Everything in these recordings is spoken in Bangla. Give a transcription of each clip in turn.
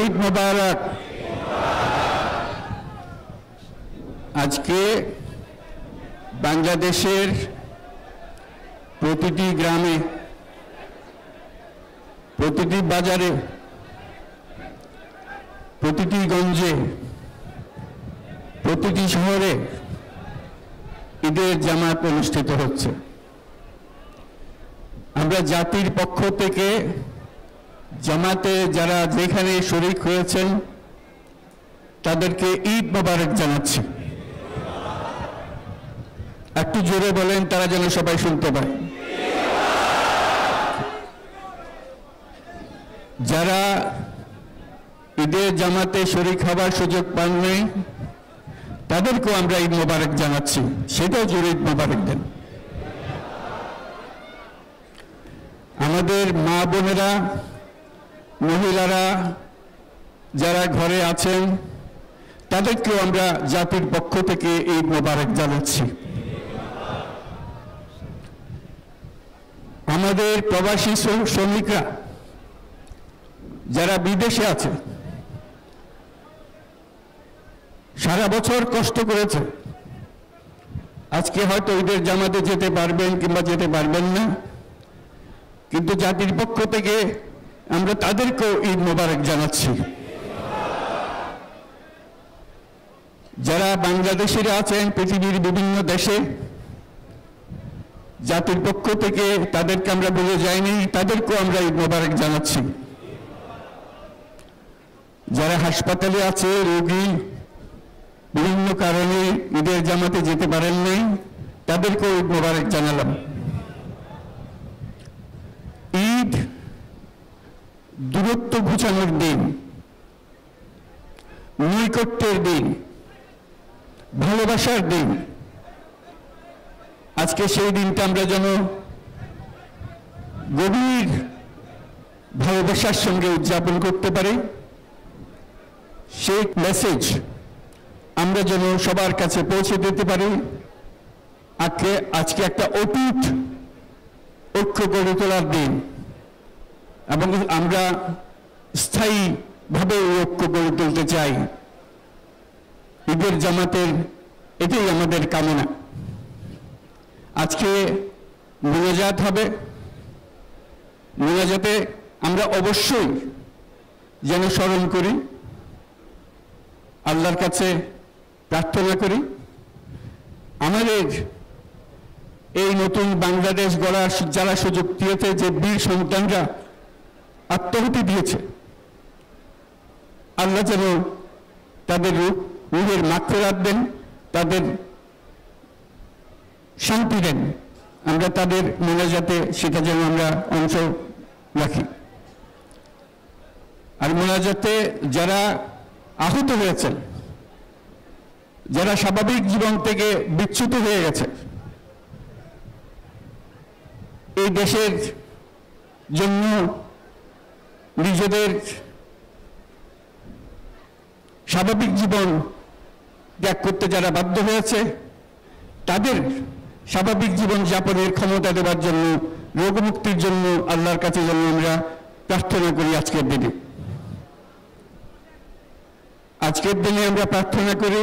ঈদ মোবারক। আজকে বাংলাদেশের প্রতিটি গ্রামে, প্রতিটি বাজারে, প্রতিটি গঞ্জে, প্রতিটি শহরে ঈদের জামাত অনুষ্ঠিত হচ্ছে। আমরা জাতির পক্ষ থেকে জামাতে যারা যেখানে শরীক হয়েছেন তাদেরকে ঈদ মোবারক জানাচ্ছি। একটু জোরে বলেন, তারা যেন সবাই শুনতে পায়। যারা ঈদের জামাতে শরীক হবার সুযোগ পাননি তাদেরকেও আমরা ঈদ মোবারক জানাচ্ছি, সেটাও জোরে ঈদ মোবারক দেন। আমাদের মা বোনেরা, মহিলারা যারা ঘরে আছেন তাদেরকেও আমরা জাতির পক্ষ থেকে ঈদ মোবারক জানাচ্ছি। আমাদের প্রবাসী শ্রমিকরা যারা বিদেশে আছে, সারা বছর কষ্ট করেছে, আজকে হয়তো ঈদের জামাতে যেতে পারবেন কিংবা যেতে পারবেন না, কিন্তু জাতির পক্ষ থেকে আমরা তাদেরকেও ঈদ মোবারক জানাচ্ছি। যারা বাংলাদেশিরা আছেন পৃথিবীর বিভিন্ন দেশে, জাতির পক্ষ থেকে তাদেরকে আমরা বলে যাইনি, তাদেরকেও আমরা ঈদ মোবারক জানাচ্ছি। যারা হাসপাতালে আছে, রোগী, বিভিন্ন কারণে ঈদের জামাতে যেতে পারেন নাই, তাদেরকেও ঈদ মোবারক জানালাম। ঈদ দূরত্ব ঘুচানোর দিন, নৈকট্যের দিন, ভালোবাসার দিন। আজকে সেই দিনটা আমরা যেন গভীর ভালোবাসার সঙ্গে উদযাপন করতে পারি, সেই মেসেজ আমরা যেন সবার কাছে পৌঁছে দিতে পারি। আজকে একটা অটুট ঐক্য গড়ে তোলার দিন, এবং আমরা স্থায়ীভাবে এই ঐক্য গড়ে তুলতে চাই। ঈদের জামাতের এটাই আমাদের কামনা। আজকে মোনাজাত হবে, মোনাজাতে আমরা অবশ্যই যেন স্মরণ করি, আল্লাহর কাছে প্রার্থনা করি আমাদের এই নতুন বাংলাদেশ গড়ার যারা সুযোগ দিয়েছে, যে বীর সন্তানরা আত্মাহুতি দিয়েছে, আল্লাহ যেন তাদের রূহের মাগফিরাত দেন, তাদের শান্তি দেন। আমরা তাদের মোনাজাতে সেটা যেন আমরা অংশ রাখি। আর মোনাজাতে যারা আহত হয়েছেন, যারা স্বাভাবিক জীবন থেকে বিচ্যুত হয়ে গেছে, এই দেশের জন্য নিজেদের স্বাভাবিক জীবন ত্যাগ করতে যারা বাধ্য হয়েছে, তাদের স্বাভাবিক জীবন যাপনের ক্ষমতা দেওয়ার জন্য, রোগমুক্তির জন্য আল্লাহর কাছে যেন আমরা প্রার্থনা করি। আজকের দিনে আমরা প্রার্থনা করি,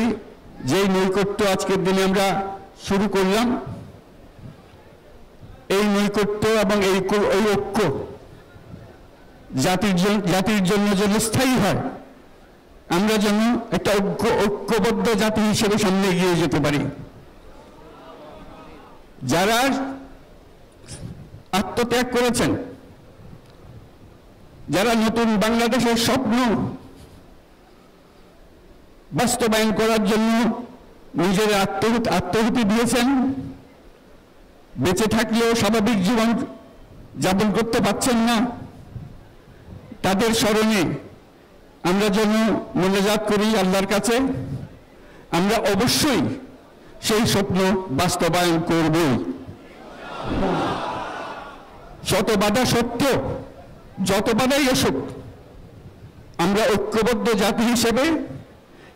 যেই নৈকট্য আজকের দিনে আমরা শুরু করলাম, এই নৈকট্য এবং এই ঐক্য জাতির জন্য যেন স্থায়ী হয়, আমরা যেন একটা ঐক্যবদ্ধ জাতি হিসেবে সামনে এগিয়ে যেতে পারি। যারা আত্মত্যাগ করেছেন, যারা নতুন বাংলাদেশের স্বপ্ন বাস্তবায়ন করার জন্য নিজের আত্মাহুতি দিয়েছেন, বেঁচে থাকলেও স্বাভাবিক জীবন যাপন করতে পারছেন না, তাদের স্মরণে আমরা যেন মোনাজাত করি আল্লাহর কাছে। আমরা অবশ্যই সেই স্বপ্ন বাস্তবায়ন করবই। শত বাধা সত্ত্বেও, যত বাধাই আসুক, আমরা ঐক্যবদ্ধ জাতি হিসেবে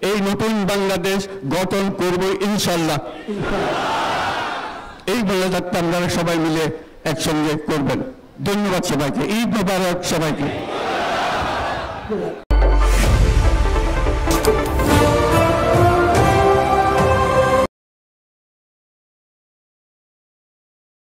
এই নতুন বাংলাদেশ গঠন করব ইনশাআল্লাহ। এই মোনাজাতটা আপনারা সবাই মিলে একসঙ্গে করবেন। ধন্যবাদ সবাইকে। ঈদ মোবারক সবাইকে।